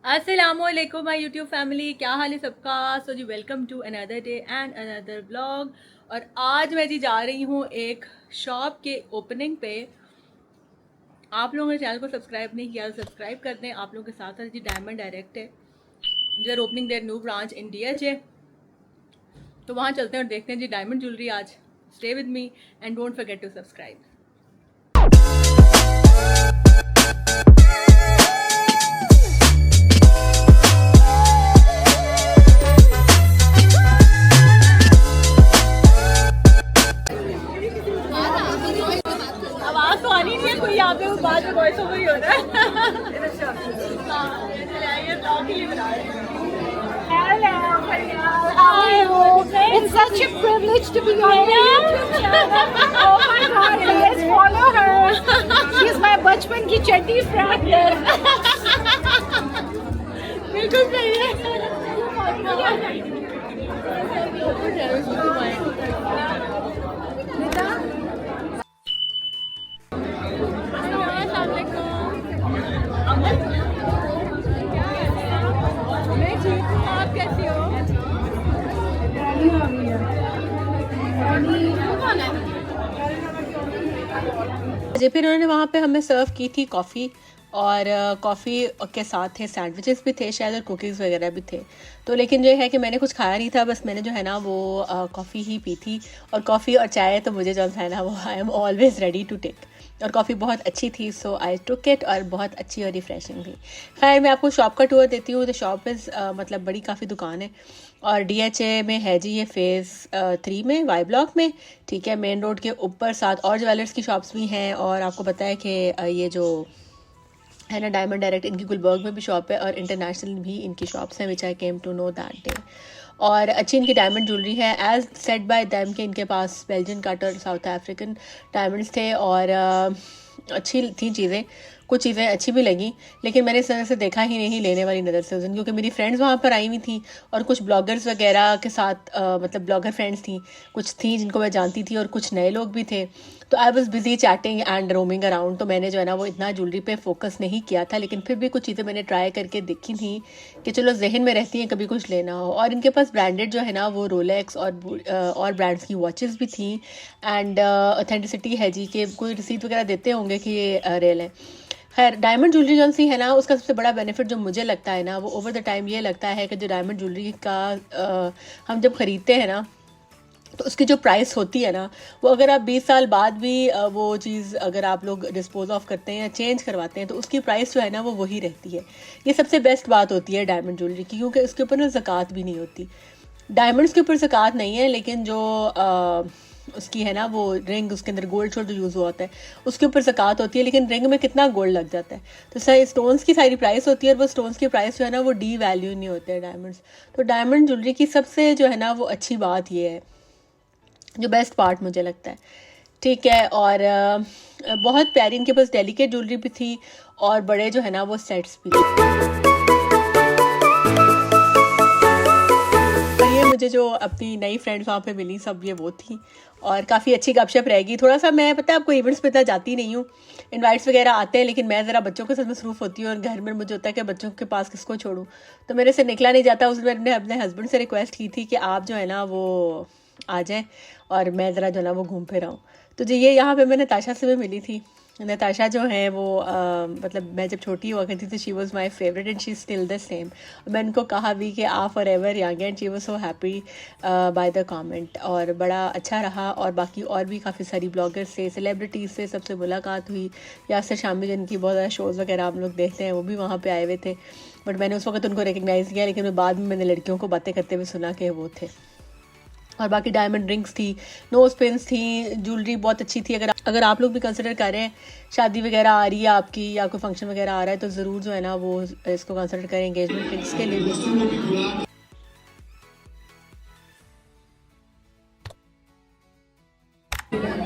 अस्सलाम वालेकुम my YouTube family, क्या हाल है सबका। So ji welcome to another day and another blog. और आज मैं जी जा रही हूँ एक शॉप के ओपनिंग पे। आप लोगों ने चैनल को सब्सक्राइब नहीं किया तो सब्सक्राइब कर दें। आप लोगों के साथ साथ जी डायमंड डायरेक्ट है, they're opening their new branch in DH। तो वहाँ चलते हैं और देखते हैं जी डायमंड ज्वेलरी आज। Stay with me and don't forget to subscribe. आवाज तो आनी नहीं है कोई, यहाँ पे बाद में वॉइस ओवर ही हो रहा है। हाँ, ये चले आइए, ब्लॉग के लिए बना रहे हैं। It's such a privilege to be on your YouTube channel. Oh my God, please follow her. She's my बचपन की चड्डी friend. बिल्कुल सही है। मैं ठीक हूँ, आप कैसी हो? फिर उन्होंने वहाँ पे हमें सर्व की थी कॉफ़ी, और कॉफ़ी के साथ थे सैंडविचेस भी थे शायद, और कुकीज़ वगैरह भी थे। तो लेकिन जो है कि मैंने कुछ खाया नहीं था, बस मैंने जो है ना वो कॉफ़ी ही पी थी। और कॉफ़ी और चाय तो मुझे जो है ना वो I am always ready to take. और कॉफ़ी बहुत अच्छी थी, सो आई टुक इट, और बहुत अच्छी और रिफ्रेशिंग थी। खैर मैं आपको शॉप का टूर देती हूँ। तो शॉप में मतलब बड़ी काफ़ी दुकान है, और DHA में है जी ये फेज़ 3 में वाई ब्लॉक में। ठीक है, मेन रोड के ऊपर 7 और ज्वेलर्स की शॉप्स भी हैं। और आपको पता है कि ये जो है ना डायमंड डायरेक्ट, इनकी गुलबर्ग में भी शॉप है, और इंटरनेशनल भी इनकी शॉप्स हैं, which I came to know that day. और अच्छी इनकी डायमंड ज्वेलरी है, एज सेट बाय दैम के इनके पास बेल्जियन कट और साउथ अफ्रीकन डायमंड्स थे। और अच्छी थी चीज़ें, कुछ चीज़ें अच्छी भी लगी, लेकिन मैंने इस तरह से देखा ही नहीं लेने वाली नज़र से उस दिन, क्योंकि मेरी फ्रेंड्स वहाँ पर आई हुई थी, और कुछ ब्लॉगर्स वगैरह के साथ मतलब ब्लॉगर फ्रेंड्स थी, कुछ थी जिनको मैं जानती थी, और कुछ नए लोग भी थे। तो I was busy chatting and roaming around. तो मैंने जो है ना वो इतना ज्वेलरी पे फोकस नहीं किया था, लेकिन फिर भी कुछ चीज़ें मैंने ट्राई करके देखी थी कि चलो जहन में रहती हैं कभी कुछ लेना हो। और इनके पास ब्रांडेड जो है ना वो रोलेक्स और ब्रांड्स की वॉचेस भी थी। एंड ऑथेंटिसिटी है जी, कि कोई रिसीट वगैरह देते होंगे कि ये रियल है। खैर डायमंड ज्वेलरी जो सी है ना, उसका सबसे बड़ा बेनिफिट जो मुझे लगता है ना, वो ओवर द टाइम ये लगता है कि जो डायमंड ज्वेलरी का हम जब ख़रीदते हैं ना, तो उसकी जो प्राइस होती है ना, वो अगर आप 20 साल बाद भी वो चीज़ अगर आप लोग डिस्पोज ऑफ करते हैं या चेंज करवाते हैं, तो उसकी प्राइस जो है ना वो वही रहती है। ये सबसे बेस्ट बात होती है डायमंड ज्वेलरी की, क्योंकि उसके ऊपर ना ज़कात भी नहीं होती। डायमंड्स के ऊपर ज़कात नहीं है, लेकिन जो उसकी है ना वो रिंग, उसके अंदर गोल्ड शोल्ड जो यूज़ हुआ होता है, उसके ऊपर ज़कात होती है। लेकिन रिंग में कितना गोल्ड लग जाता है, तो सर स्टोन्स की सारी प्राइस होती है, और वो स्टोन्स की प्राइस जो है ना वो डी वैल्यू नहीं होते हैं डायमंड्स। तो डायमंड ज्वेलरी की सबसे जो है ना वो अच्छी बात ये है, जो बेस्ट पार्ट मुझे लगता है। ठीक है, और बहुत प्यारी इनके पास डेलिकेट ज्वेलरी भी थी, और बड़े जो है ना वो सेट्स भी थे। ये मुझे जो अपनी नई फ्रेंड्स वहाँ पे मिली सब ये वो थी, और काफ़ी अच्छी गपशप रहेगी। थोड़ा सा मैं पता है आपको इवेंट्स पे इतना जाती नहीं हूँ, इनवाइट्स वगैरह आते हैं, लेकिन मैं ज़रा बच्चों के साथ मसरूफ़ होती हूँ, और घर में मुझे होता है कि बच्चों के पास किसको छोड़ूँ, तो मेरे से निकला नहीं जाता। उसमें मैंने अपने हस्बैंड से रिक्वेस्ट की थी कि आप जो है ना वो आ जाएँ, और मैं ज़रा जो है ना वो घूम फिर आऊँ। तो जो ये यहाँ पे मैं नताशा से भी मिली थी। नताशा जो है वो मतलब मैं जब छोटी हुआ करती थी, she was my favourite and she still the same. मैं उनको कहा भी कि आप for ever young, and she was so happy by the comment, और बड़ा अच्छा रहा। और बाकी और भी काफ़ी सारी ब्लॉगर्स से, सेलिब्रिटीज़ से सबसे मुलाकात हुई। यासिर शामी जिनकी बहुत ज़्यादा शोज़ वगैरह आप लोग देखते हैं, वो भी वहाँ पर आए हुए थे, बट मैंने उस वक्त उनको रिकगनाइज़ किया, लेकिन बाद में मैंने लड़कियों को बातें करते हुए सुना कि वो थे। और बाकी डायमंड रिंग्स थी, नोज पिन्स थी, ज्वेलरी बहुत अच्छी थी। अगर आप लोग भी कंसिडर कर रहे हैं, शादी वगैरह आ रही है आपकी, या कोई फंक्शन वगैरह आ रहा है, तो ज़रूर जो है ना वो इसको कंसिडर करें एंगेजमेंट रिंग्स के लिए भी।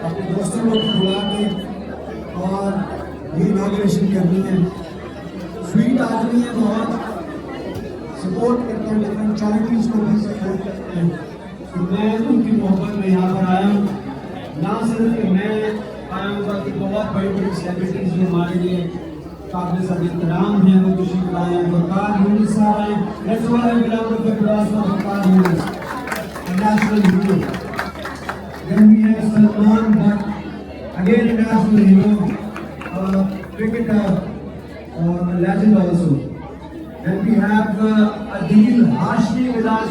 अपने दोस्तों को बुला के और ये इनॉग्रेशन करनी है। स्वीट आदमी है, बहुत सपोर्ट करते हैं, डिफरेंट चैरिटीज़ को भी सपोर्ट करते हैं। तो मैं उनकी मोहब्बत में यहाँ पर आया हूँ, ना सिर्फ कि मैं आया हूँ, बल्कि बहुत बड़ी बड़ी सेलिब्रिटीज़ जो हमारे लिए काबिल एहतराम हैं, वो तशरीफ लाए हैं। वकार also Waqar Yunus, a national hero. Then we have Salman Butt, again a national hero, cricketer, a legend also. Then we have Adil Hashmi with us,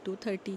2:30،